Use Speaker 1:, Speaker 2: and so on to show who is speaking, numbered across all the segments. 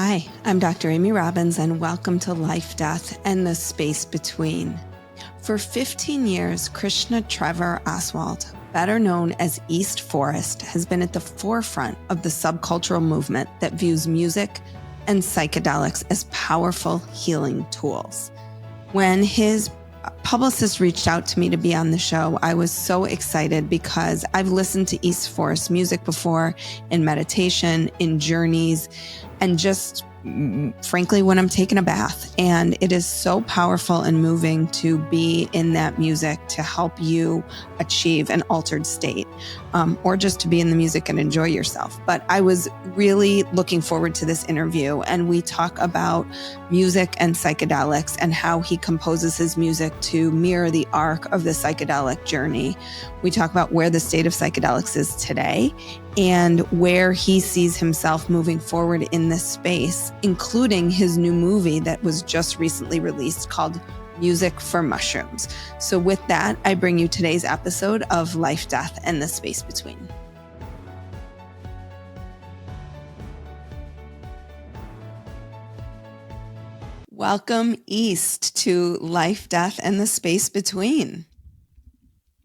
Speaker 1: Hi, I'm Dr. Amy Robbins, and welcome to Life, Death, and the Space Between. For 15 years, Krishna Trevor Oswald, better known as East Forest, has been at the forefront of the subcultural movement that views music and psychedelics as powerful healing tools. When his publicist reached out to me to be on the show, I was so excited because I've listened to East Forest music before in meditation, in journeys, and just frankly when I'm taking a bath. And it is so powerful and moving to be in that music to help you achieve an altered state, or just to be in the music and enjoy yourself. But I was really looking forward to this interview, and we talk about music and psychedelics and how he composes his music to mirror the arc of the psychedelic journey. We talk about where the state of psychedelics is today and where he sees himself moving forward in this space, including his new movie that was just recently released called Music for Mushrooms. So with that, I bring you today's episode of Life, Death, and the Space Between. Welcome, East, to Life, Death, and the Space Between.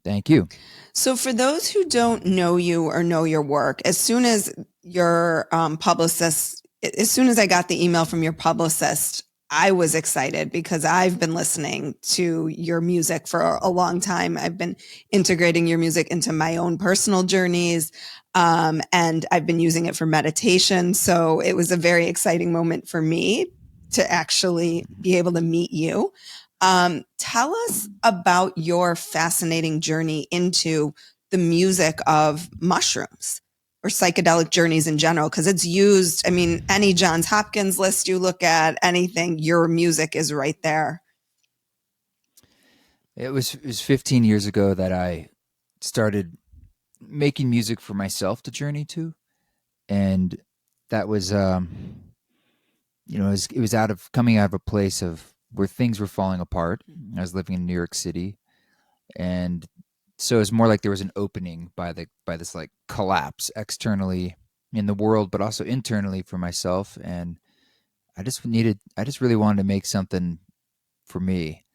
Speaker 2: Thank you.
Speaker 1: So for those who don't know you or know your work, as soon as your publicist, as soon as I got the email from your publicist, I was excited because I've been listening to your music for a long time. I've been integrating your music into my own personal journeys, and I've been using it for meditation. So it was a very exciting moment for me to actually be able to meet you. Tell us about your fascinating journey into the music of mushrooms or psychedelic journeys in general, because it's used, I mean, any Johns Hopkins list you look at, anything, your music is right there.
Speaker 2: It was 15 years ago that I started making music for myself to journey to. And that was, it was coming out of a place of where things were falling apart. I was living in New York City. And so it's more like there was an opening by this like collapse externally in the world, but also internally for myself. And I just really wanted to make something for me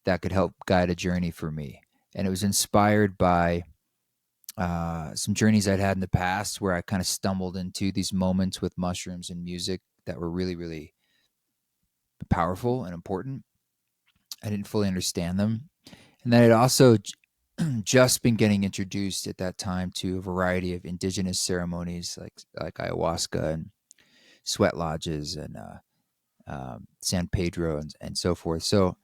Speaker 2: that could help guide a journey for me. And it was inspired by some journeys I'd had in the past where I kind of stumbled into these moments with mushrooms and music that were really, really powerful and important. I didn't fully understand them. And then I'd also just been getting introduced at that time to a variety of indigenous ceremonies like ayahuasca and sweat lodges and San Pedro and so forth. So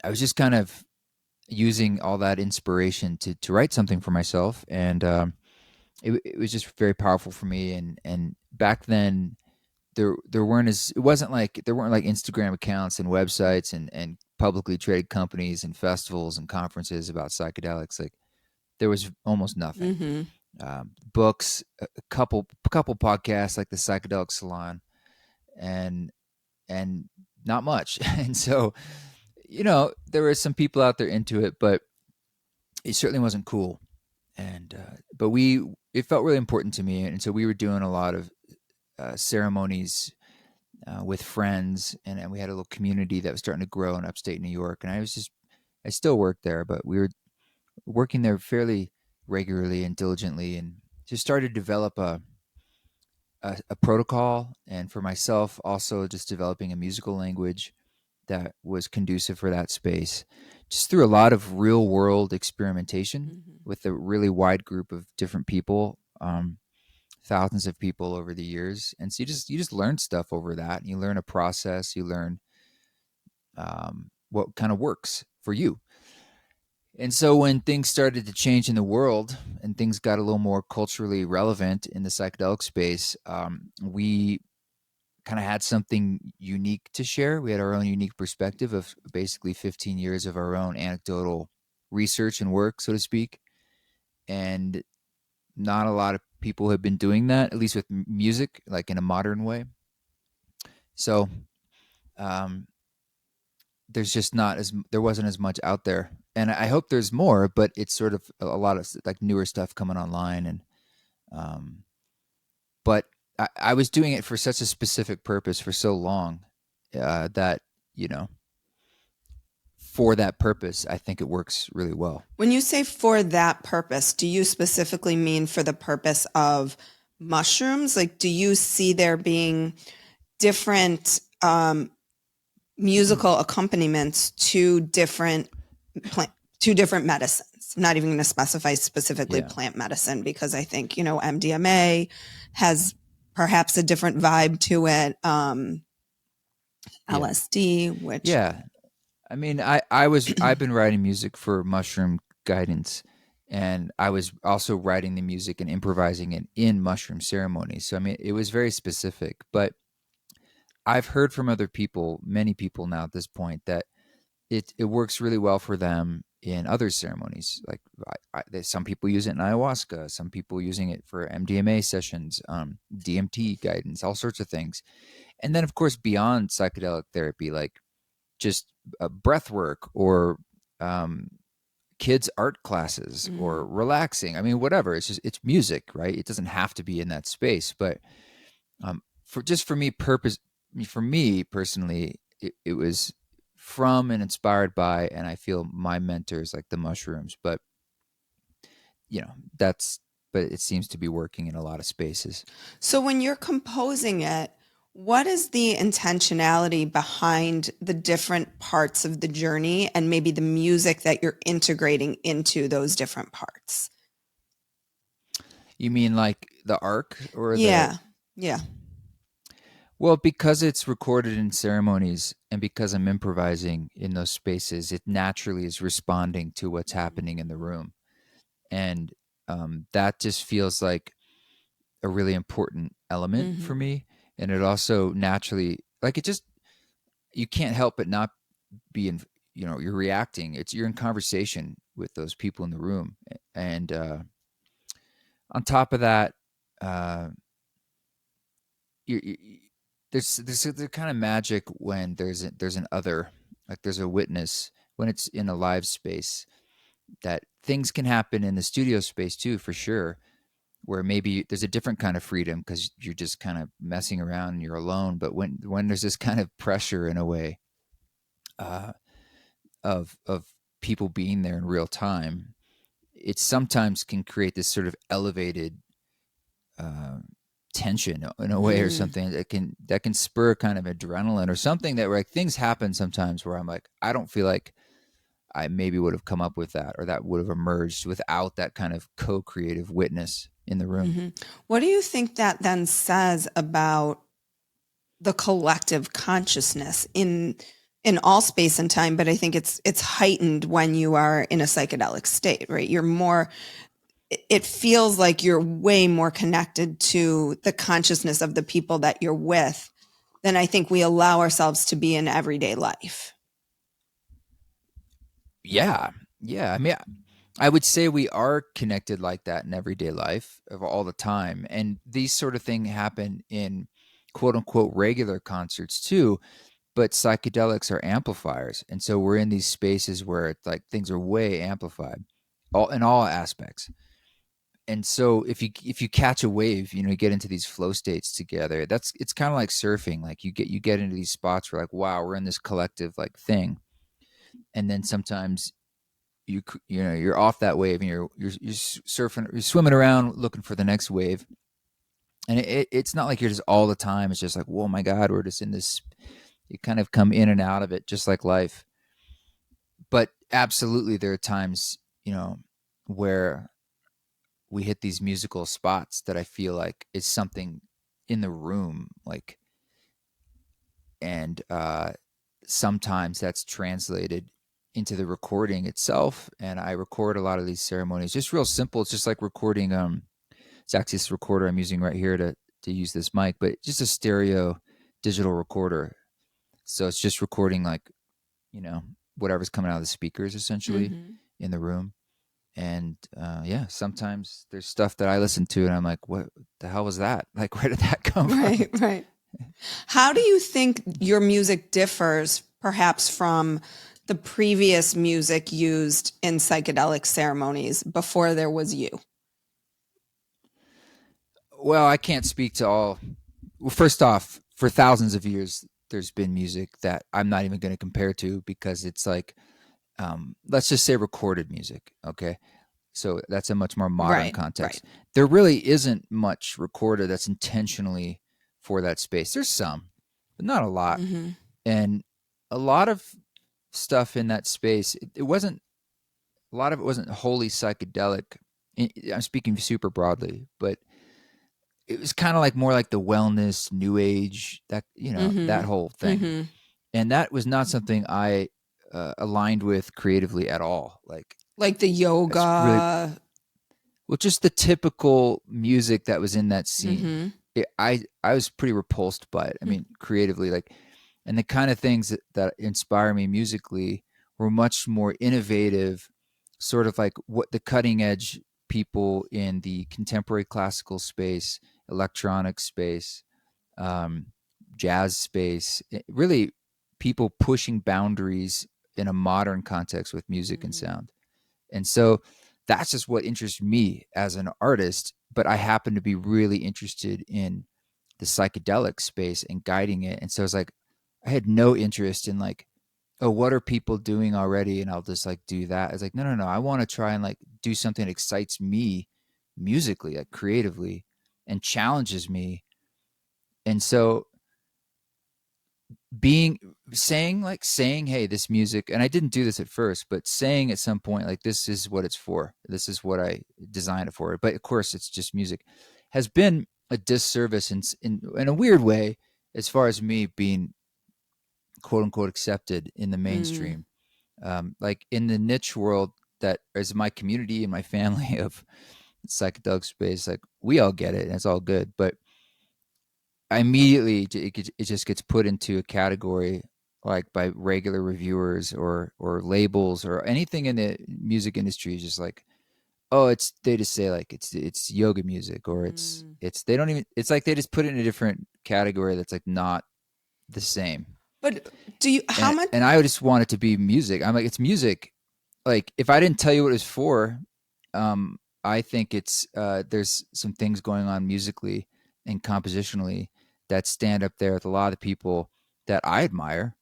Speaker 2: I was just kind of using all that inspiration to write something for myself. And it was just very powerful for me. And back then there weren't like Instagram accounts and websites and publicly traded companies and festivals and conferences about psychedelics. Like there was almost nothing.
Speaker 1: Mm-hmm.
Speaker 2: Books, a couple podcasts like the Psychedelic Salon, and not much. And so, there were some people out there into it, but it certainly wasn't cool. And but it felt really important to me, and so we were doing a lot of ceremonies with friends, and we had a little community that was starting to grow in upstate New York. And I still worked there, but we were working there fairly regularly and diligently, and just started to develop a protocol, and for myself also just developing a musical language that was conducive for that space, just through a lot of real world experimentation with a really wide group of different people, thousands of people over the years. And so you just learn stuff over that, and you learn a process, you learn what kind of works for you. And so when things started to change in the world and things got a little more culturally relevant in the psychedelic space, we kind of had something unique to share. We had our own unique perspective of basically 15 years of our own anecdotal research and work, so to speak. And not a lot of people have been doing that, at least with music, like in a modern way. So there wasn't as much out there. And I hope there's more, but it's sort of a lot of like newer stuff coming online. And but I was doing it for such a specific purpose for so long that, you know, for that purpose, I think it works really well.
Speaker 1: When you say for that purpose, do you specifically mean for the purpose of mushrooms? Like, do you see there being different musical accompaniments to different medicines? I'm not even going to specify specifically
Speaker 2: Yeah.
Speaker 1: plant medicine, because I think, MDMA has perhaps a different vibe to it.
Speaker 2: Yeah.
Speaker 1: LSD, which
Speaker 2: Yeah. I mean, I've been writing music for mushroom guidance, and I was also writing the music and improvising it in mushroom ceremonies. So I mean, it was very specific, but I've heard from other people, many people now at this point, that it works really well for them in other ceremonies. Like some people use it in ayahuasca, some people using it for MDMA sessions, DMT guidance, all sorts of things. And then, of course, beyond psychedelic therapy, like just breath work or kids' art classes or relaxing. I mean, whatever. It's music, right? It doesn't have to be in that space, but for me personally, it was from and inspired by, and I feel my mentors like the mushrooms. But you know, but it seems to be working in a lot of spaces.
Speaker 1: So when you're composing it, what is the intentionality behind the different parts of the journey and maybe the music that you're integrating into those different parts?
Speaker 2: You mean like the arc or the?
Speaker 1: Yeah. Yeah.
Speaker 2: Well, because it's recorded in ceremonies and because I'm improvising in those spaces, it naturally is responding to what's happening in the room. And that just feels like a really important element for
Speaker 1: Mm-hmm.
Speaker 2: me. And it also naturally, like it just, you can't help but not be in, you're reacting. You're in conversation with those people in the room. And on top of that, uh, you there's a kind of magic when there's an other, like there's a witness when it's in a live space, that things can happen in the studio space too, for sure, where maybe there's a different kind of freedom because you're just kind of messing around and you're alone. But when there's this kind of pressure in a way uh, of people being there in real time, it sometimes can create this sort of elevated uh, tension in a way, or
Speaker 1: Mm.
Speaker 2: something that can spur kind of adrenaline or something, that like things happen sometimes where I'm like, I don't feel like I maybe would have come up with that, or that would have emerged without that kind of co-creative witness in the room.
Speaker 1: Mm-hmm. What do you think that then says about the collective consciousness in all space and time? But I think it's heightened when you are in a psychedelic state, right? It feels like you're way more connected to the consciousness of the people that you're with than I think we allow ourselves to be in everyday life.
Speaker 2: Yeah. Yeah. I mean, I would say we are connected like that in everyday life of all the time. And these sort of things happen in quote unquote regular concerts too, but psychedelics are amplifiers. And so we're in these spaces where it's like things are way amplified, all in all aspects. And so if you catch a wave, you get into these flow states together. It's kind of like surfing. Like you get into these spots where like, wow, we're in this collective like thing. And then sometimes you're off that wave and you're surfing, you're swimming around looking for the next wave. And it's not like you're just all the time. It's just like, whoa, my God, we're just in this. You kind of come in and out of it, just like life. But absolutely, there are times, where we hit these musical spots that I feel like is something in the room, like, and sometimes that's translated into the recording itself. And I record a lot of these ceremonies, just real simple. It's just like recording. It's actually this recorder I'm using right here to use this mic, but just a stereo digital recorder. So it's just recording like, whatever's coming out of the speakers essentially
Speaker 1: Mm-hmm.
Speaker 2: in the room. And yeah, sometimes there's stuff that I listen to and I'm like, what the hell was that? Like, where did that come from?
Speaker 1: Right, right. How do you think your music differs perhaps from the previous music used in psychedelic ceremonies before there was you?
Speaker 2: Well, I can't speak to all. Well, first off, for thousands of years, there's been music that I'm not even going to compare to because it's like, let's just say recorded music. Okay. So that's a much more modern
Speaker 1: Right, right.
Speaker 2: context. There really isn't much recorded that's intentionally for that space. There's some, but not a lot.
Speaker 1: Mm-hmm.
Speaker 2: And a lot of stuff in that space, it wasn't, a lot of it wasn't wholly psychedelic. I'm speaking super broadly, but it was kind of like more like the wellness, new age, that, that
Speaker 1: Mm-hmm.
Speaker 2: whole thing.
Speaker 1: Mm-hmm.
Speaker 2: And that was not something I aligned with creatively at all. Like,
Speaker 1: Like the
Speaker 2: that's really,
Speaker 1: yoga.
Speaker 2: well, just the typical music that was in that scene.
Speaker 1: Mm-hmm.
Speaker 2: I was pretty repulsed by it. I mean, creatively, like, and the kind of things that inspire me musically were much more innovative, sort of like what the cutting edge people in the contemporary classical space, electronic space, um, jazz space, really people pushing boundaries in a modern context with music and
Speaker 1: Mm-hmm.
Speaker 2: sound. And so that's just what interests me as an artist. But I happen to be really interested in the psychedelic space and guiding it. And so it's like, I had no interest in like, oh, what are people doing already? And I'll just like do that. It's like, no, no, no. I want to try and like do something that excites me musically, like creatively, and challenges me. And so being saying hey, this music, and I didn't do this at first, but saying at some point like, this is what it's for, this is what I designed it for, but of course it's just music, has been a disservice in a weird way, as far as me being quote unquote accepted in the
Speaker 1: Mm.
Speaker 2: mainstream, like in the niche world that is my community and my family of psychedelic space. Like, we all get it and it's all good, but immediately it just gets put into a category, like by regular reviewers or labels or anything in the music industry, is just like, oh, it's, they just say like it's yoga music, or
Speaker 1: Mm.
Speaker 2: it's they don't even, it's like they just put it in a different category that's like not the same.
Speaker 1: But do you, how much?
Speaker 2: And I just want it to be music. I'm like, it's music. Like, if I didn't tell you what it was for, I think it's there's some things going on musically and compositionally that stand up there with a lot of the people that I admire,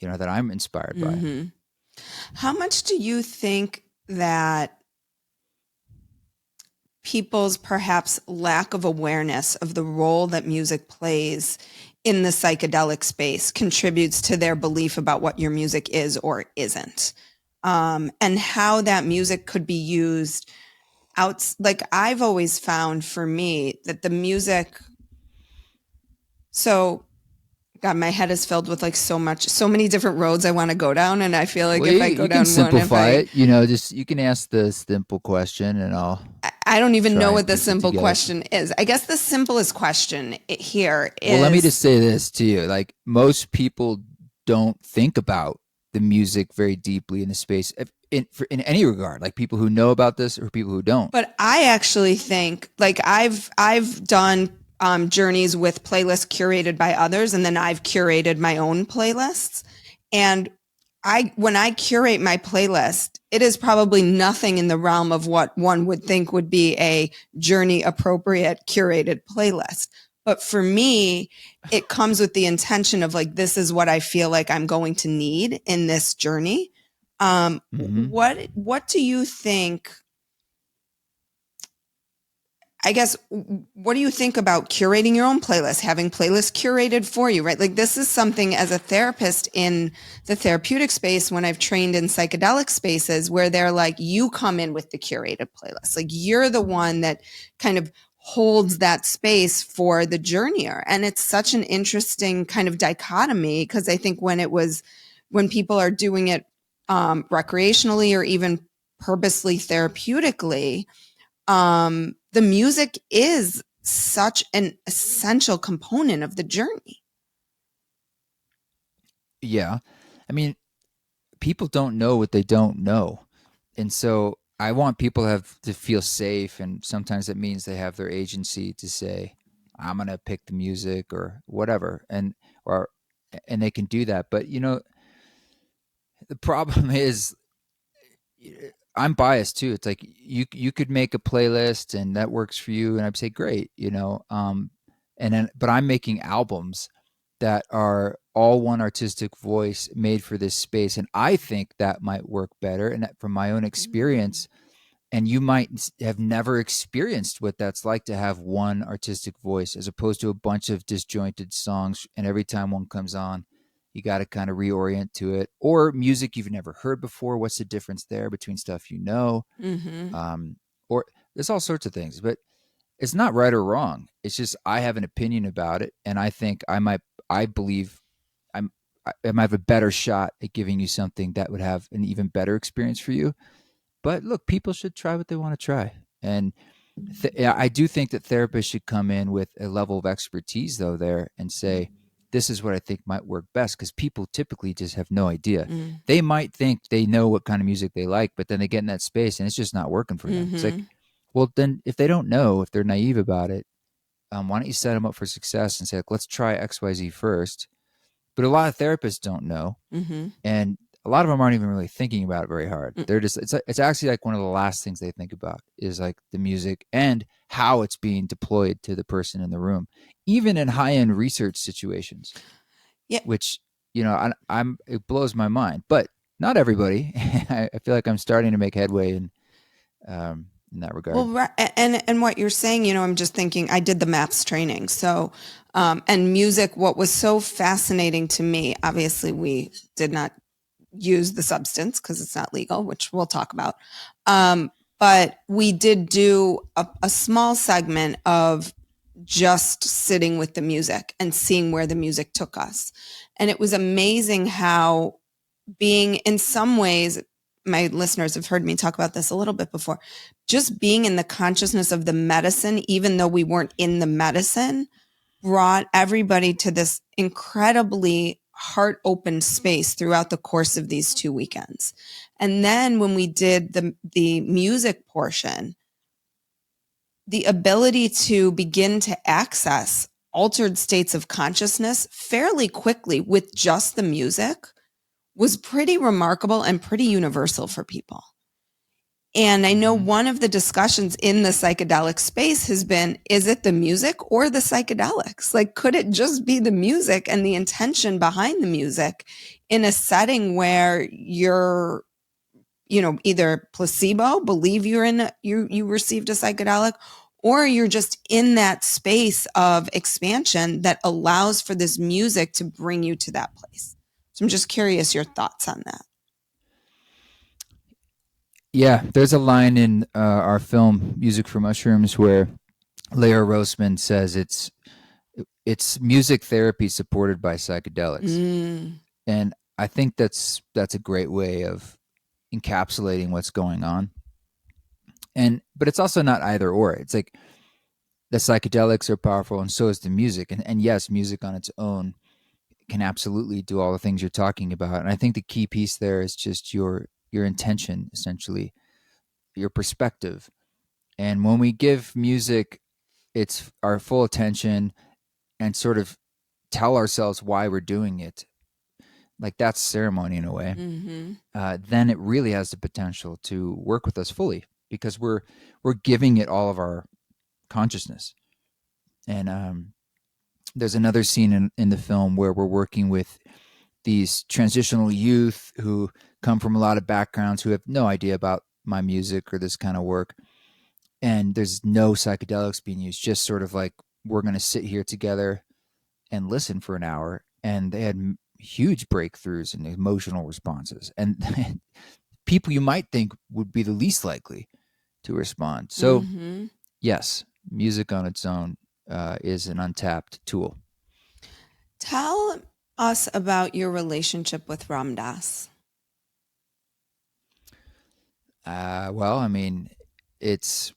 Speaker 2: that I'm inspired by.
Speaker 1: Mm-hmm. How much do you think that people's perhaps lack of awareness of the role that music plays in the psychedelic space contributes to their belief about what your music is or isn't? And how that music could be used out. Like, I've always found for me that the music, so God, my head is filled with like so many different roads I want to go down. And I feel like
Speaker 2: Well,
Speaker 1: if I go
Speaker 2: you can
Speaker 1: down one, if
Speaker 2: simplify it. Just you can ask the simple question, and I'll
Speaker 1: I don't even know
Speaker 2: try and
Speaker 1: what the
Speaker 2: piece it
Speaker 1: simple
Speaker 2: together.
Speaker 1: question is. I guess the simplest question here
Speaker 2: Well, let me just
Speaker 1: is,
Speaker 2: say this to you: like, most people don't think about the music very deeply in the space in any regard. Like, people who know about this or people who don't.
Speaker 1: but I actually think like I've done journeys with playlists curated by others, and then I've curated my own playlists. And when I curate my playlist, it is probably nothing in the realm of what one would think would be a journey appropriate curated playlist. But for me, it comes with the intention of like, this is what I feel like I'm going to need in this journey.
Speaker 2: Mm-hmm.
Speaker 1: What do you think? I guess, what do you think about curating your own playlist, having playlists curated for you, right? Like, this is something as a therapist in the therapeutic space, when I've trained in psychedelic spaces, where they're like, you come in with the curated playlist. Like, you're the one that kind of holds that space for the journeyer. And it's such an interesting kind of dichotomy, because I think when people are doing it recreationally or even purposely therapeutically, the music is such an essential component of the journey.
Speaker 2: Yeah, I mean, people don't know what they don't know, and so I want people to feel safe, and sometimes it means they have their agency to say, I'm gonna pick the music or whatever, or and they can do that. But the problem is, I'm biased too. It's like you could make a playlist and that works for you, and I'd say great, and then but I'm making albums that are all one artistic voice made for this space, and I think that might work better. And that from my own
Speaker 1: Mm.
Speaker 2: experience, and you might have never experienced what that's like to have one artistic voice as opposed to a bunch of disjointed songs, and every time one comes on you got to kind of reorient to it, or music you've never heard before. What's the difference there between stuff
Speaker 1: Mm-hmm.
Speaker 2: um, or there's all sorts of things, but it's not right or wrong. It's just I have an opinion about it, and I think I believe I might have a better shot at giving you something that would have an even better experience for you. But look, people should try what they want to try. And yeah, I do think that therapists should come in with a level of expertise, though, there and say, this is what I think might work best. Because people typically just have no idea.
Speaker 1: Mm.
Speaker 2: They might think they know what kind of music they like, but then they get in that space and it's just not working for them. It's like,
Speaker 1: Mm-hmm.
Speaker 2: well, then if they don't know, if they're naive about it, why don't you set them up for success and say, like, let's try XYZ first? But a lot of therapists don't know,
Speaker 1: Mm-hmm.
Speaker 2: and a lot of them aren't even really thinking about it very hard. They're just it's actually like one of the last things they think about is like the music and how it's being deployed to the person in the room, even in high end research situations,
Speaker 1: Yeah.
Speaker 2: which I'm it blows my mind. But not everybody. I feel like I'm starting to make headway in that regard.
Speaker 1: Well, and what you're saying, I'm just thinking. I did the MAPS training, so and music. What was so fascinating to me, obviously, we did not use the substance because it's not legal, which we'll talk about. Um, but we did do a small segment of just sitting with the music and seeing where the music took us, and it was amazing how being in some ways, my listeners have heard me talk about this a little bit before, just being in the consciousness of the medicine, even though we weren't in the medicine, brought everybody to this incredibly heart open space throughout the course of these 2 weekends. And then when we did the music portion, the ability to begin to access altered states of consciousness fairly quickly with just the music was pretty remarkable and pretty universal for people. And I know
Speaker 2: Mm-hmm.
Speaker 1: one of the discussions in the psychedelic space has been, is it the music or the psychedelics? Like, could it just be the music and the intention behind the music in a setting where you're, either placebo, believe you received a psychedelic, or you're just in that space of expansion that allows for this music to bring you to that place. So I'm just curious your thoughts on that.
Speaker 2: Yeah, there's a line in our film Music for Mushrooms where Leah Roseman says it's music therapy supported by psychedelics.
Speaker 1: Mm.
Speaker 2: And I think that's a great way of encapsulating what's going on. And but it's also not either or. It's like the psychedelics are powerful and so is the music. And yes, music on its own can absolutely do all the things you're talking about. And I think the key piece there is just your intention, essentially, your perspective. And when we give music it's our full attention and sort of tell ourselves why we're doing it, like that's ceremony in a way,
Speaker 1: Mm-hmm.
Speaker 2: then it really has the potential to work with us fully because we're giving it all of our consciousness. And there's another scene in the film where we're working with these transitional youth who come from a lot of backgrounds who have no idea about my music or this kind of work. And there's no psychedelics being used, just sort of like we're going to sit here together and listen for an hour. And they had huge breakthroughs and emotional responses. And people you might think would be the least likely to respond. So,
Speaker 1: Mm-hmm.
Speaker 2: yes, music on its own is an untapped tool.
Speaker 1: Tell us about your relationship with Ram Dass.
Speaker 2: Well, I mean, it's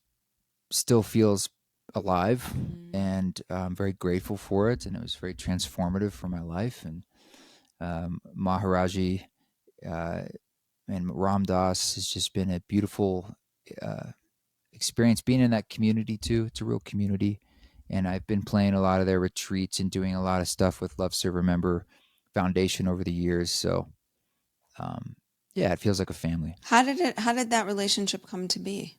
Speaker 2: still feels alive,
Speaker 1: Mm.
Speaker 2: and I'm very grateful for it. And it was very transformative for my life. And Maharaji uh, and Ram Dass has just been a beautiful uh, experience being in that community too. It's a real community. And I've been playing a lot of their retreats and doing a lot of stuff with Love Serve Remember Foundation over the years. So um, Yeah, it feels like a family.
Speaker 1: How did that relationship come to be?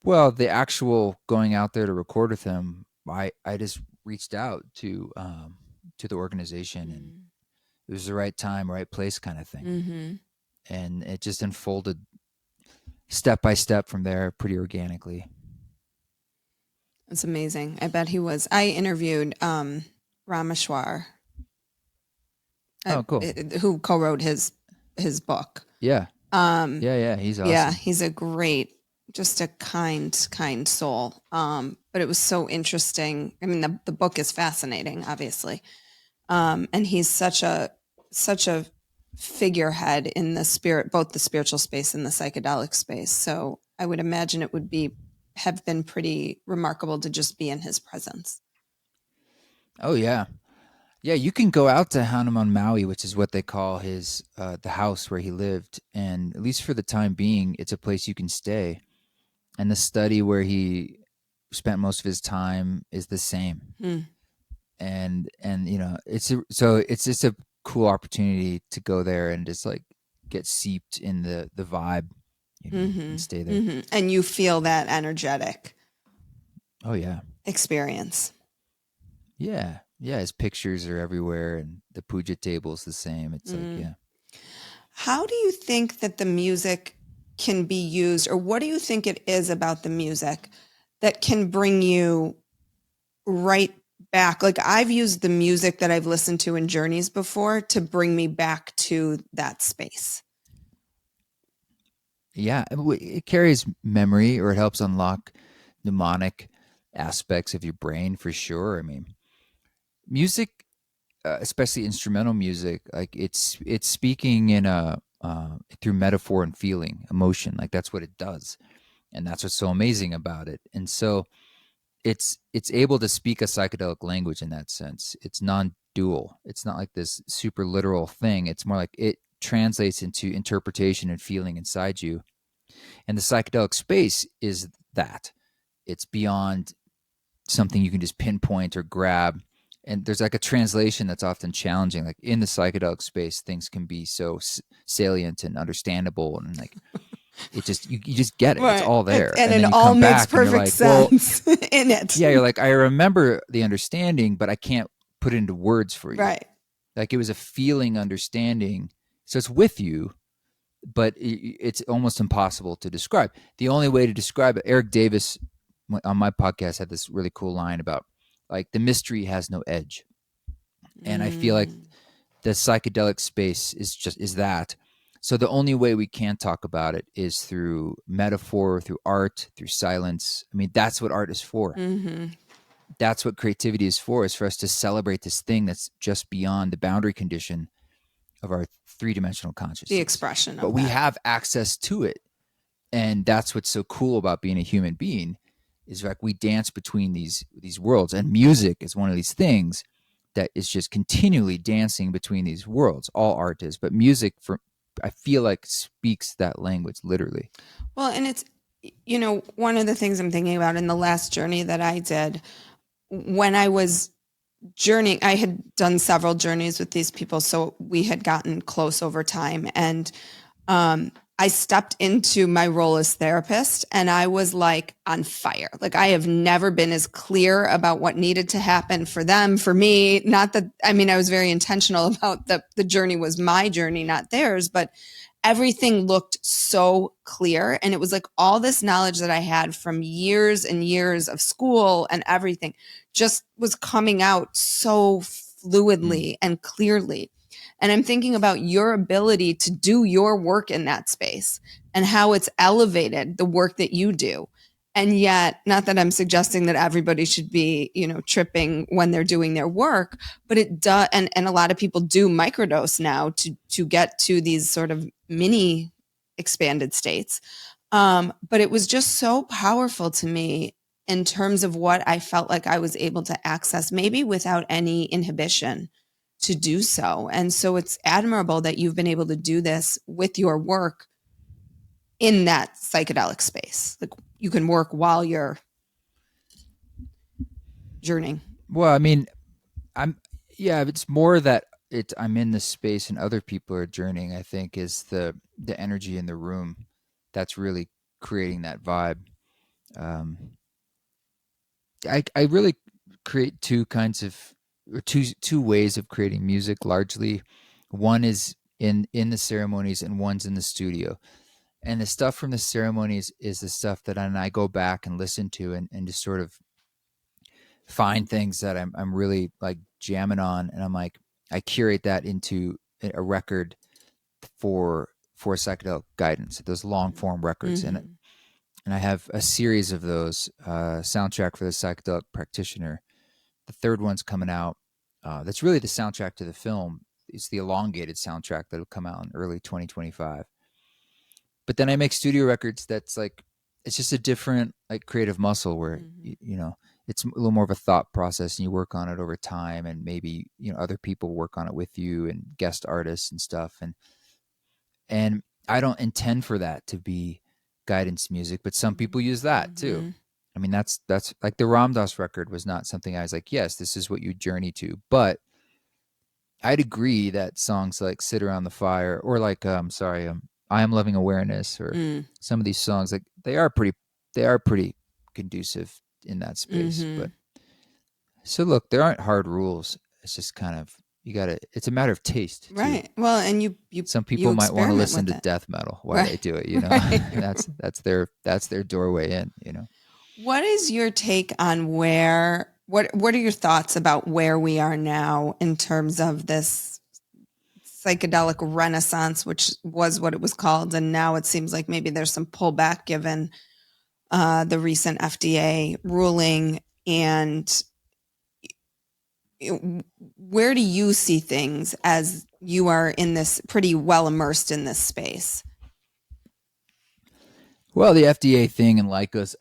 Speaker 2: Well, the actual going out there to record with him, I just reached out to the organization, and it was the right time, right place kind of thing.
Speaker 1: Mm-hmm.
Speaker 2: And it just unfolded step by step from there pretty organically.
Speaker 1: It's amazing. I bet he was. I interviewed Rameshwar,
Speaker 2: Oh, cool.
Speaker 1: who co-wrote his book.
Speaker 2: Yeah.
Speaker 1: Um,
Speaker 2: Yeah, he's awesome.
Speaker 1: yeah, he's just a kind soul. But it was so interesting. I mean, the book is fascinating, obviously. And he's such a figurehead in both the spiritual space and the psychedelic space. So I would imagine it would have been pretty remarkable to just be in his presence.
Speaker 2: Oh yeah. Yeah, you can go out to Hanuman Maui, which is what they call his the house where he lived, and at least for the time being, it's a place you can stay. And the study where he spent most of his time is the same. And it's just a cool opportunity to go there and just like get seeped in the vibe, and stay there.
Speaker 1: Mm-hmm. And you feel that energetic.
Speaker 2: Oh yeah.
Speaker 1: Experience.
Speaker 2: Yeah. His pictures are everywhere, and the puja table's the same. It's like, yeah.
Speaker 1: How do you think that the music can be used, or what do you think it is about the music that can bring you right back? Like, I've used the music that I've listened to in journeys before to bring me back to that space.
Speaker 2: Yeah, it carries memory, or it helps unlock mnemonic aspects of your brain for sure. I mean, music, especially instrumental music, like it's speaking in a through metaphor and feeling, emotion. Like that's what it does, and that's what's so amazing about it. And so it's able to speak a psychedelic language in that sense. It's non-dual. It's not like this super literal thing. It's more like it translates into interpretation and feeling inside you. And the psychedelic space is that. It's beyond something you can just pinpoint or grab. And there's like a translation that's often challenging. Like in the psychedelic space, things can be so salient and understandable, and like it just you just get it. Right. It's all there,
Speaker 1: and it all makes perfect sense in it.
Speaker 2: Yeah, you're like, I remember the understanding, but I can't put it into words for you.
Speaker 1: Right.
Speaker 2: Like it was a feeling understanding, so it's with you, but it's almost impossible to describe. The only way to describe it, Eric Davis on my podcast had this really cool line about like the mystery has no edge. And I feel like the psychedelic space is that. So the only way we can talk about it is through metaphor, through art, through silence. I mean, that's what art is for. That's what creativity is for us to celebrate this thing that's just beyond the boundary condition of our three-dimensional consciousness.
Speaker 1: The expression of
Speaker 2: But we have access to it. And that's what's so cool about being a human being, is like we dance between these worlds, and music is one of these things that is just continually dancing between these worlds. All art is, but music, I feel like, speaks that language literally.
Speaker 1: Well, and it's, one of the things I'm thinking about in the last journey that I did, when I was journeying, I had done several journeys with these people, so we had gotten close over time, and I stepped into my role as therapist, and I was like on fire. Like I have never been as clear about what needed to happen for them, for me. Not that, I mean, I was very intentional about the journey was my journey, not theirs, but everything looked so clear. And it was like all this knowledge that I had from years and years of school and everything just was coming out so fluidly and clearly. And I'm thinking about your ability to do your work in that space and how it's elevated the work that you do. And yet, not that I'm suggesting that everybody should be, tripping when they're doing their work, but it does. And a lot of people do microdose now to get to these sort of mini expanded states. But it was just so powerful to me in terms of what I felt like I was able to access, maybe without any inhibition to do so. And so it's admirable that you've been able to do this with your work in that psychedelic space. Like you can work while you're journeying.
Speaker 2: Well, I mean, it's more that I'm in the space and other people are journeying, I think, is the energy in the room that's really creating that vibe. Um, I really create two kinds of, or two ways of creating music largely. One is in the ceremonies and one's in the studio. And the stuff from the ceremonies is the stuff that I go back and listen to, and just sort of find things that I'm really like jamming on, and I'm like, I curate that into a record for psychedelic guidance, those long form records.
Speaker 1: Mm-hmm.
Speaker 2: And I have a series of those, soundtrack for the psychedelic practitioner. The third one's coming out. That's really the soundtrack to the film. It's the elongated soundtrack that'll come out in early 2025. But then I make studio records that's like, it's just a different like creative muscle where you know, it's a little more of a thought process, and you work on it over time, and maybe, you know, other people work on it with you, and guest artists and stuff. And I don't intend for that to be guidance music, but some people use that too.
Speaker 1: Mm-hmm.
Speaker 2: I mean, that's like the Ramdas record was not something I was like, yes, this is what you journey to. But I'd agree that songs like "Sit Around the Fire" or like, "I Am Loving Awareness," or
Speaker 1: Mm.
Speaker 2: some of these songs, like they are pretty conducive in that space.
Speaker 1: Mm-hmm.
Speaker 2: But so look, there aren't hard rules. It's just kind of, you gotta. It's a matter of taste too.
Speaker 1: Right. Well, and you
Speaker 2: Some
Speaker 1: you
Speaker 2: people might want to
Speaker 1: experiment
Speaker 2: listen
Speaker 1: with
Speaker 2: to
Speaker 1: it.
Speaker 2: death metal while
Speaker 1: Right.
Speaker 2: they do it. You know,
Speaker 1: Right.
Speaker 2: that's their doorway in. You know.
Speaker 1: What is your take on what are your thoughts about where we are now in terms of this psychedelic renaissance, which was what it was called, and now it seems like maybe there's some pullback given the recent FDA ruling, and where do you see things as you are in this pretty well immersed in this space?
Speaker 2: Well, the FDA thing and Lycos,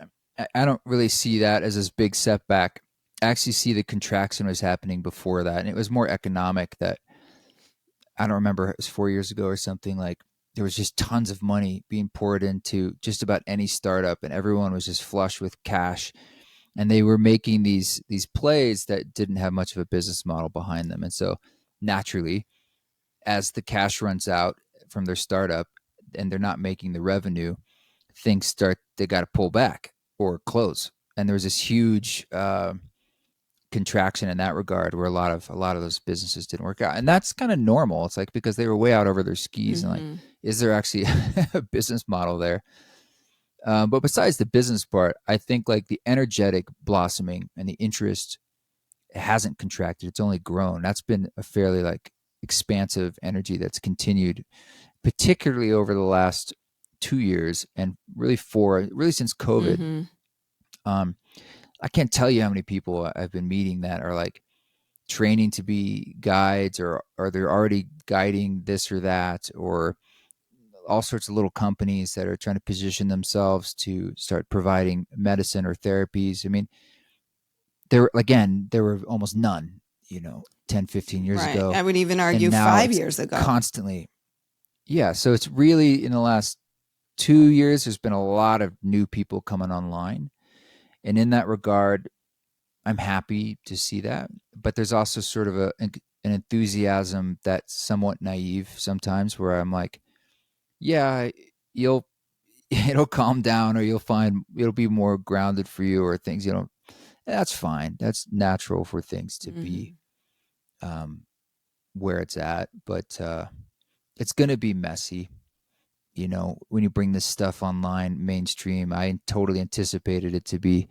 Speaker 2: I don't really see that as this big setback. I actually see the contraction was happening before that, and it was more economic. That I don't remember, it was 4 years ago or something. Like there was just tons of money being poured into just about any startup, and everyone was just flush with cash, and they were making these plays that didn't have much of a business model behind them. And so naturally, as the cash runs out from their startup and they're not making the revenue, they got to pull back or close. And there was this huge contraction in that regard, where a lot of those businesses didn't work out, and that's kind of normal. It's like, because they were way out over their skis, and like,
Speaker 1: Mm-hmm.
Speaker 2: is there actually a business model there? But besides the business part, I think like the energetic blossoming and the interest hasn't contracted; it's only grown. That's been a fairly like expansive energy that's continued, particularly over the last 2 years, and really since COVID.
Speaker 1: Mm-hmm.
Speaker 2: Um, I can't tell you how many people I've been meeting that are like training to be guides, or they're already guiding this or that, or all sorts of little companies that are trying to position themselves to start providing medicine or therapies. I mean, there were almost none, 10, 15 years
Speaker 1: Right.
Speaker 2: ago.
Speaker 1: I would even
Speaker 2: And
Speaker 1: argue
Speaker 2: now
Speaker 1: 5 years ago.
Speaker 2: constantly. Yeah. So it's really, in the last 2 years, there's been a lot of new people coming online. And in that regard, I'm happy to see that. But there's also sort of an enthusiasm that's somewhat naive sometimes, where I'm like, yeah, you'll it'll calm down, or you'll find it'll be more grounded for you, or things you don't. That's fine. That's natural for things to
Speaker 1: Mm-hmm.
Speaker 2: be where it's at, but it's going to be messy. When you bring this stuff online mainstream, I totally anticipated it to be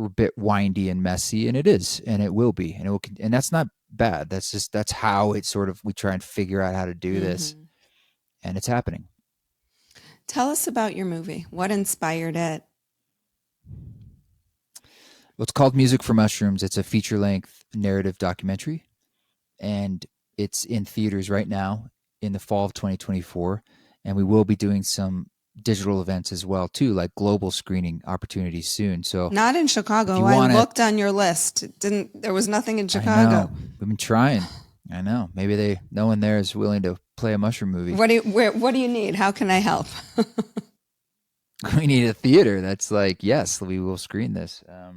Speaker 2: a bit windy and messy, and it is, and it will be, and and that's not bad. That's how it sort of, we try and figure out how to do this,
Speaker 1: Mm-hmm.
Speaker 2: and it's happening.
Speaker 1: Tell us about your movie. What inspired it?
Speaker 2: Well, it's called Music for Mushrooms. It's a feature length narrative documentary, and it's in theaters right now in the fall of 2024. And we will be doing some digital events as well too, like global screening opportunities soon. So
Speaker 1: Not in
Speaker 2: if
Speaker 1: Chicago.
Speaker 2: you
Speaker 1: I
Speaker 2: want to,
Speaker 1: looked on your list. There was nothing in
Speaker 2: I know
Speaker 1: Chicago.
Speaker 2: we've been trying. I know, maybe no one there is willing to play a mushroom movie.
Speaker 1: What do you need? How can I help?
Speaker 2: We need a theater that's like, yes, we will screen this. A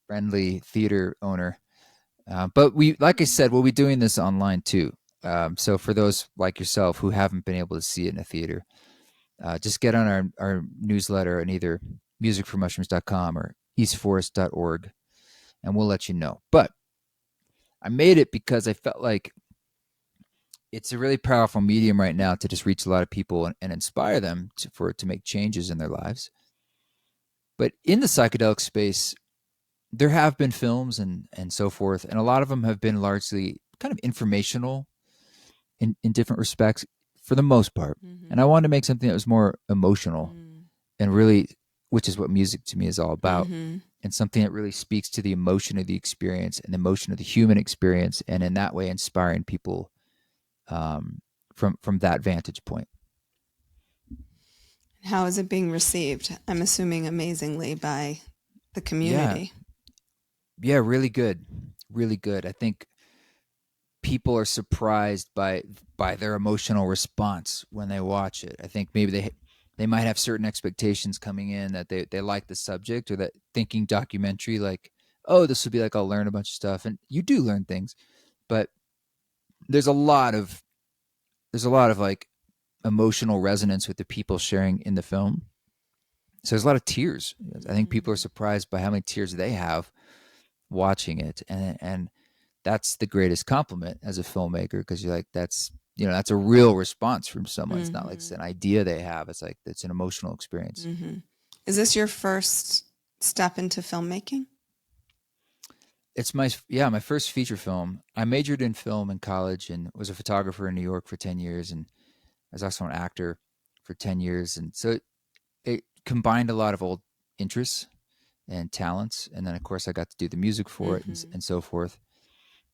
Speaker 2: friendly theater owner But we, like I said, we'll be doing this online too. So for those like yourself who haven't been able to see it in a theater, just get on our newsletter and either musicformushrooms.com or eastforest.org, and we'll let you know. But I made it because I felt like it's a really powerful medium right now to just reach a lot of people and inspire them to make changes in their lives. But in the psychedelic space, there have been films and so forth, and a lot of them have been largely kind of informational in different respects for the most part.
Speaker 1: Mm-hmm.
Speaker 2: And I wanted to make something that was more emotional
Speaker 1: Mm-hmm.
Speaker 2: and really, which is what music to me is all about,
Speaker 1: Mm-hmm.
Speaker 2: and something that really speaks to the emotion of the experience and the emotion of the human experience, and in that way inspiring people from that vantage point.
Speaker 1: How is it being received? I'm assuming amazingly by the community.
Speaker 2: Yeah, really good. Really good. I think people are surprised by their emotional response when they watch it. I think maybe they might have certain expectations coming in that they like the subject, or that thinking documentary like, oh, this will be like I'll learn a bunch of stuff, and you do learn things, but there's a lot of like emotional resonance with the people sharing in the film. So there's a lot of tears. I think people are surprised by how many tears they have watching it, and that's the greatest compliment as a filmmaker, because you're like, that's a real response from someone. It's not like it's an idea they have. It's like it's an emotional experience.
Speaker 1: Mm-hmm. Is this your first step into filmmaking?
Speaker 2: It's my first feature film. I majored in film in college and was a photographer in New York for 10 years, and I was also an actor for 10 years, and so it combined a lot of old interests and talents, and then of course I got to do the music for it and so forth.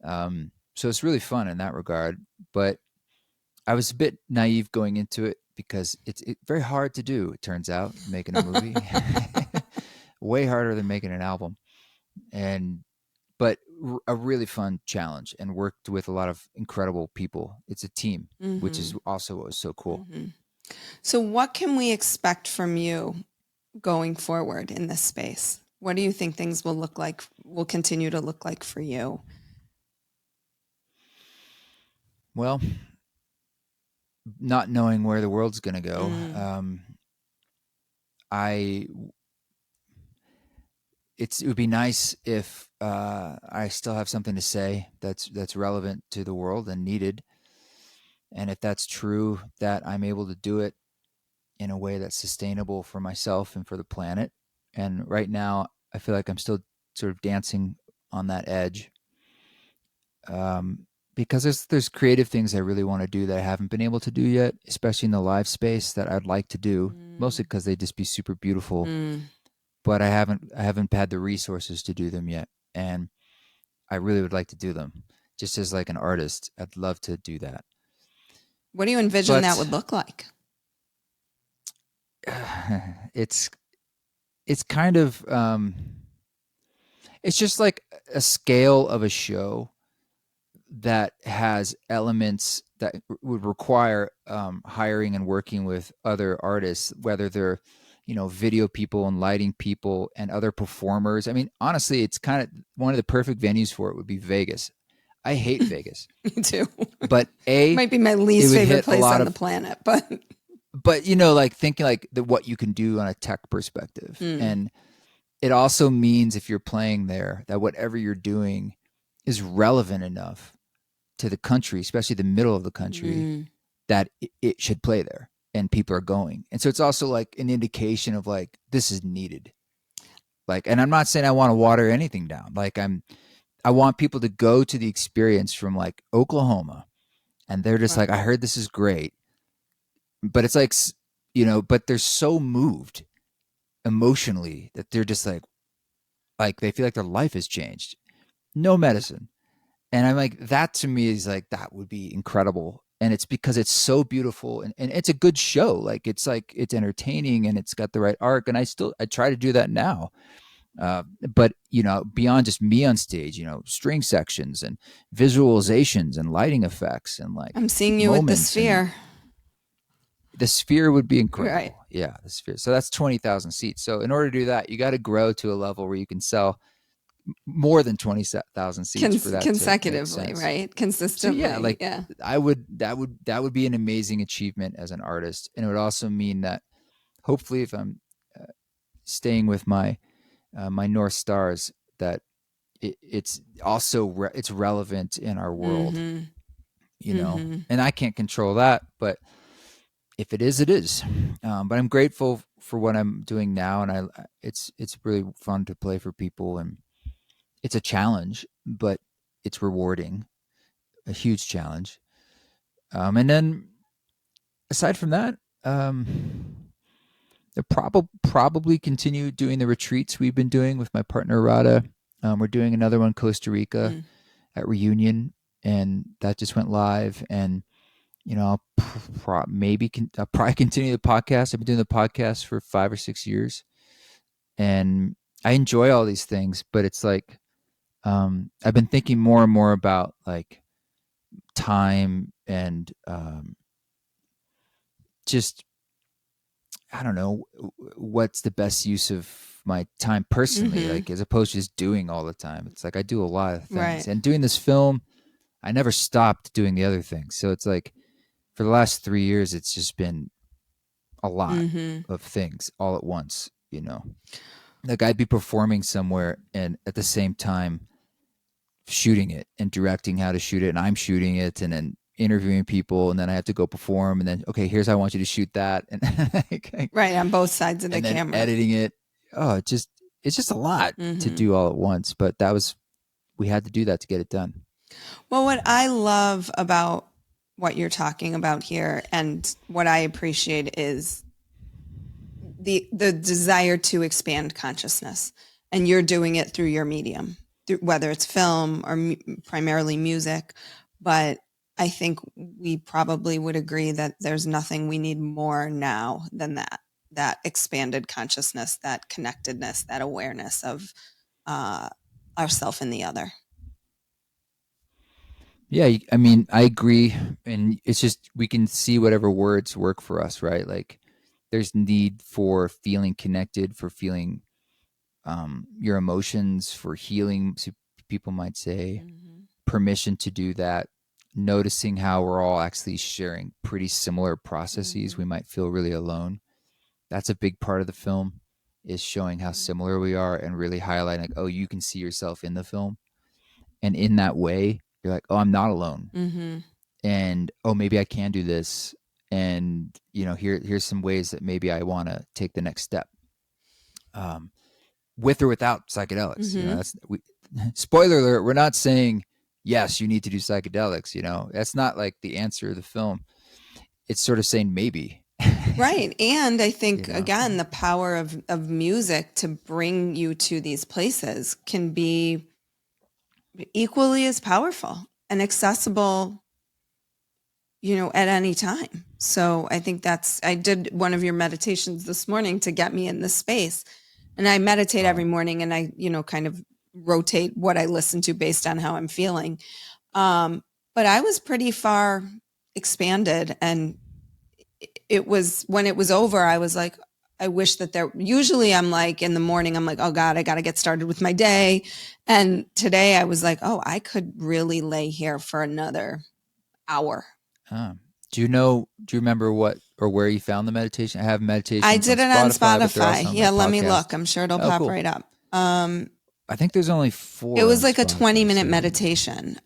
Speaker 2: So it's really fun in that regard, but I was a bit naive going into it because it's very hard to do, it turns out, making a movie. Way harder than making an album. But a really fun challenge, and worked with a lot of incredible people. It's a team, which is also what was so cool.
Speaker 1: Mm-hmm. So what can we expect from you going forward in this space? What do you think things will continue to look like for you?
Speaker 2: Well, not knowing where the world's going to go, it would be nice if I still have something to say that's relevant to the world and needed. And if that's true, that I'm able to do it in a way that's sustainable for myself and for the planet. And right now, I feel like I'm still sort of dancing on that edge, because there's creative things I really want to do that I haven't been able to do yet, especially in the live space, that I'd like to do, mostly because they'd just be super beautiful. But I haven't had the resources to do them yet, and I really would like to do them. Just as like an artist, I'd love to do that.
Speaker 1: What do you envision that would look like?
Speaker 2: It's kind of it's just like a scale of a show that has elements that would require hiring and working with other artists, whether they're video people and lighting people and other performers. I mean, honestly, it's kind of one of the perfect venues for it would be Vegas. I hate Vegas.
Speaker 1: Me too.
Speaker 2: But
Speaker 1: might be my least favorite place on the planet, but
Speaker 2: like thinking like what you can do on a tech perspective. And it also means, if you're playing there, that whatever you're doing is relevant enough to the country, especially the middle of the country, that it should play there and people are going. And so it's also like an indication of like, this is needed. Like, and I'm not saying I want to water anything down. Like I want people to go to the experience from like Oklahoma, and they're just like, I heard this is great. But it's like, but they're so moved emotionally that they're just like they feel like their life has changed. No medicine. And I'm like, that to me is like, that would be incredible. And it's because it's so beautiful, and it's a good show. Like it's entertaining, and it's got the right arc. And I try to do that now. But beyond just me on stage, string sections and visualizations and lighting effects, and like,
Speaker 1: I'm seeing you with the Sphere.
Speaker 2: The Sphere would be incredible.
Speaker 1: Right.
Speaker 2: Yeah, the Sphere. So that's 20,000 seats. So in order to do that, you got to grow to a level where you can sell more than 20,000 seats for that to make
Speaker 1: consecutively,
Speaker 2: sense.
Speaker 1: right?
Speaker 2: So
Speaker 1: Consistently.
Speaker 2: yeah, like
Speaker 1: Yeah.
Speaker 2: that would be an amazing achievement as an artist, and it would also mean that hopefully, if I'm staying with my my North Stars, that it's also it's relevant in our world,
Speaker 1: Mm-hmm.
Speaker 2: you know.
Speaker 1: Mm-hmm.
Speaker 2: And I can't control that, but if it is, it is. But I'm grateful for what I'm doing now, and it's really fun to play for people, and it's a challenge, but it's rewarding, a huge challenge. And then aside from that, I'll probably continue doing the retreats we've been doing with my partner Rada. We're doing another one Costa Rica
Speaker 1: Mm.
Speaker 2: at Reunion, and that just went live. And I'll I'll probably continue the podcast. I've been doing the podcast for 5 or 6 years, and I enjoy all these things. But it's like I've been thinking more and more about like time and just I don't know what's the best use of my time personally,
Speaker 1: Mm-hmm.
Speaker 2: like as opposed to just doing all the time. It's like I do a lot of things,
Speaker 1: Right.
Speaker 2: and doing this film, I never stopped doing the other things. So it's like for the last 3 years, it's just been a lot
Speaker 1: Mm-hmm.
Speaker 2: of things all at once. Like I'd be performing somewhere and at the same time shooting it and directing how to shoot it, and I'm shooting it and then interviewing people, and then I have to go perform, and then okay, here's how I want you to shoot that, and
Speaker 1: Right. On both sides of the
Speaker 2: and then
Speaker 1: camera.
Speaker 2: editing it. Oh, it's just a lot to
Speaker 1: Mm-hmm.
Speaker 2: do all at once, but we had to do that to get it done.
Speaker 1: Well, what I love about what you're talking about here and what I appreciate is the desire to expand consciousness, and you're doing it through your medium, whether it's film or primarily music. But I think we probably would agree that there's nothing we need more now than that expanded consciousness, that connectedness, that awareness of ourself and the other.
Speaker 2: Yeah, I mean, I agree, and it's just we can see whatever words work for us, right? Like, there's need for feeling connected, for feeling your emotions, for healing. People might say
Speaker 1: Mm-hmm.
Speaker 2: permission to do that. Noticing how we're all actually sharing pretty similar processes.
Speaker 1: Mm-hmm.
Speaker 2: We might feel really alone. That's a big part of the film, is showing how similar we are and really highlighting like, oh, you can see yourself in the film, and in that way you're like, oh, I'm not alone,
Speaker 1: Mm-hmm.
Speaker 2: and oh, maybe I can do this, and here's some ways that maybe I want to take the next step, with or without psychedelics.
Speaker 1: Mm-hmm.
Speaker 2: That's spoiler alert, we're not saying yes you need to do psychedelics. That's not like the answer of the film. It's sort of saying maybe.
Speaker 1: Right. And I think,
Speaker 2: you know
Speaker 1: again, the power of music to bring you to these places can be equally as powerful and accessible, at any time. So I think I did one of your meditations this morning to get me in this space. And I meditate every
Speaker 2: Wow.
Speaker 1: morning, and I, kind of rotate what I listen to based on how I'm feeling. But I was pretty far expanded, and it was, when it was over, I was like, I wish that usually I'm like in the morning, I'm like, oh God, I got to get started with my day. And today I was like, oh, I could really lay here for another hour.
Speaker 2: Do you remember what or where you found the meditation? I have
Speaker 1: I
Speaker 2: meditations on
Speaker 1: did it on
Speaker 2: Spotify, but they're
Speaker 1: Spotify.
Speaker 2: also on my
Speaker 1: Yeah. Let me
Speaker 2: podcast.
Speaker 1: look. I'm sure it'll
Speaker 2: Oh,
Speaker 1: pop
Speaker 2: cool.
Speaker 1: right up.
Speaker 2: I think there's only
Speaker 1: It
Speaker 2: 4
Speaker 1: was
Speaker 2: on
Speaker 1: like a
Speaker 2: Spotify.
Speaker 1: 20-minute
Speaker 2: So
Speaker 1: meditation.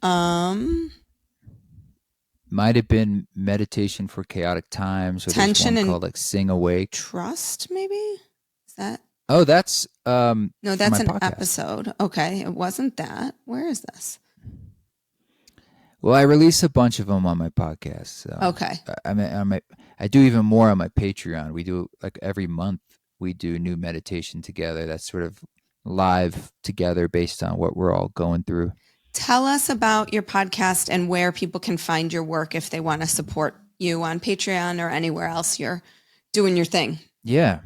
Speaker 2: might have been meditation for chaotic times, or there's
Speaker 1: Tension
Speaker 2: one
Speaker 1: and
Speaker 2: called like Sing Awake.
Speaker 1: Trust, maybe? Is that?
Speaker 2: Oh, that's
Speaker 1: No,
Speaker 2: for
Speaker 1: that's
Speaker 2: my
Speaker 1: an
Speaker 2: podcast.
Speaker 1: episode. Okay. It wasn't that. Where is this?
Speaker 2: Well, I release a bunch of them on my podcast. So
Speaker 1: Okay.
Speaker 2: I do even more on my Patreon. We do like every month we do new meditation together. That's sort of live together based on what we're all going through.
Speaker 1: Tell us about your podcast and where people can find your work if they want to support you on Patreon or anywhere else you're doing your thing.
Speaker 2: Yeah.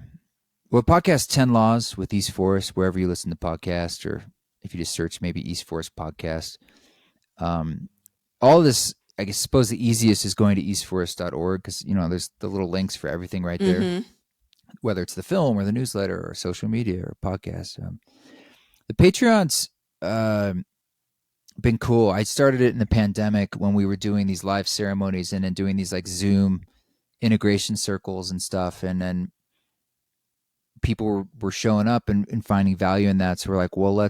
Speaker 2: Well, podcast 10 Laws with East Forest, wherever you listen to podcasts, or if you just search maybe East Forest Podcast. All this, I suppose the easiest is going to eastforest.org, because, there's the little links for everything right there,
Speaker 1: Mm-hmm.
Speaker 2: whether it's the film or the newsletter or social media or podcast. The Patreon's been cool. I started it in the pandemic when we were doing these live ceremonies and then doing these like Zoom integration circles and stuff. And then people were showing up and finding value in that. So we're like, well,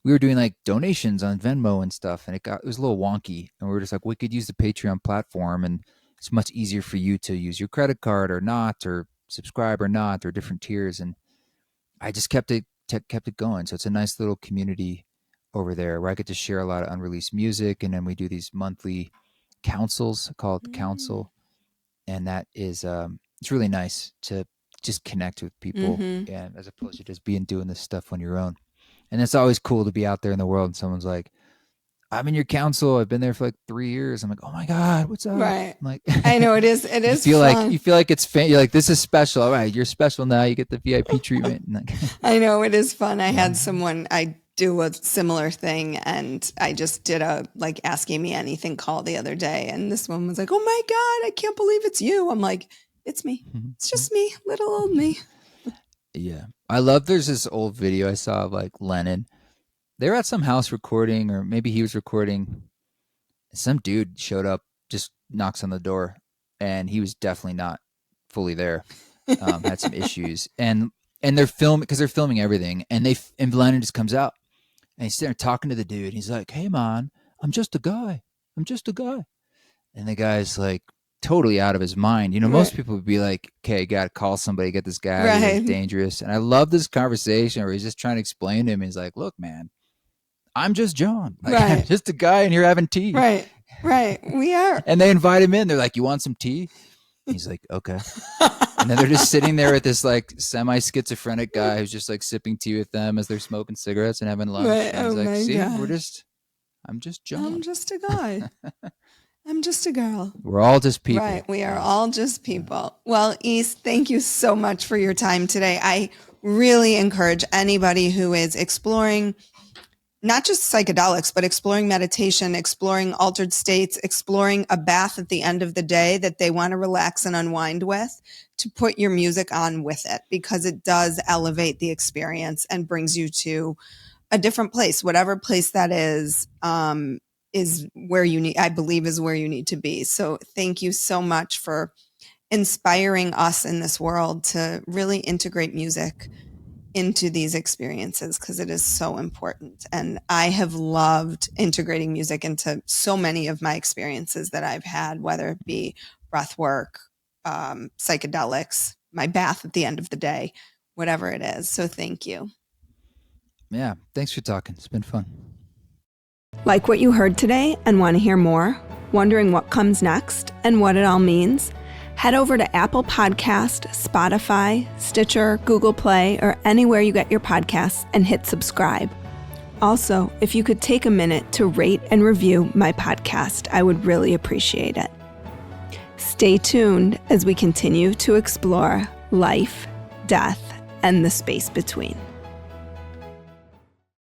Speaker 2: we were doing like donations on Venmo and stuff. And it was a little wonky. And we were just like, we could use the Patreon platform and it's much easier for you to use your credit card or not, or subscribe or not, or different tiers. And I just kept it going. So it's a nice little community over there where I get to share a lot of unreleased music. And then we do these monthly councils, call it the council. And that is, it's really nice to just connect with people, and as opposed to just doing this stuff on your own. And it's always cool to be out there in the world and someone's like, I'm in your council. I've been there for like 3 years. I'm like, oh my God, what's up?
Speaker 1: Right.
Speaker 2: I'm like,
Speaker 1: I know it is. It is. You
Speaker 2: feel like it's you're like, this is special. All right, you're special now. You get the VIP treatment.
Speaker 1: I know it is fun. I had someone, I do a similar thing, and I just did a like asking me anything call the other day, and this one was like, oh my God, I can't believe it's you. I'm like, it's me. It's just me, little old me.
Speaker 2: Yeah. I love, there's this old video I saw of like Lennon. They were at some house recording, or maybe he was recording. Some dude showed up, just knocks on the door, and he was definitely not fully there. Had some issues, and they're filming everything, and Lennon just comes out, and he's sitting there talking to the dude. He's like, "Hey man, I'm just a guy. And the guy's like totally out of his mind. You know, most people would be like, "Okay, got to call somebody, get this guy. He's dangerous." And I love this conversation where he's just trying to explain to him. He's like, "Look, man, I'm just John. Like, I'm just a guy in here having tea."
Speaker 1: Right. We are.
Speaker 2: And they invite him in. They're like, "You want some tea?" He's like, "Okay." And then they're just sitting there with this like semi-schizophrenic guy who's just like sipping tea with them as they're smoking cigarettes and having lunch.
Speaker 1: Right.
Speaker 2: And he's like, "See,
Speaker 1: God.
Speaker 2: I'm just John.
Speaker 1: I'm just a guy. I'm just a girl."
Speaker 2: We're all just people.
Speaker 1: Right. We are all just people. Well, East, thank you so much for your time today. I really encourage anybody who is exploring not just psychedelics, but exploring meditation, exploring altered states, exploring a bath at the end of the day that they want to relax and unwind with, to put your music on with it, because it does elevate the experience and brings you to a different place. Whatever place that is where you need, I believe, is where you need to be. So thank you so much for inspiring us in this world to really integrate music into these experiences, because it is so important. And I have loved integrating music into so many of my experiences that I've had, whether it be breath work, psychedelics, my bath at the end of the day, whatever it is. So thank you.
Speaker 2: Yeah. Thanks for talking. It's been fun.
Speaker 1: Like what you heard today and want to hear more? Wondering what comes next and what it all means? Head over to Apple Podcast, Spotify, Stitcher, Google Play, or anywhere you get your podcasts and hit subscribe. Also, if you could take a minute to rate and review my podcast, I would really appreciate it. Stay tuned as we continue to explore life, death, and the space between.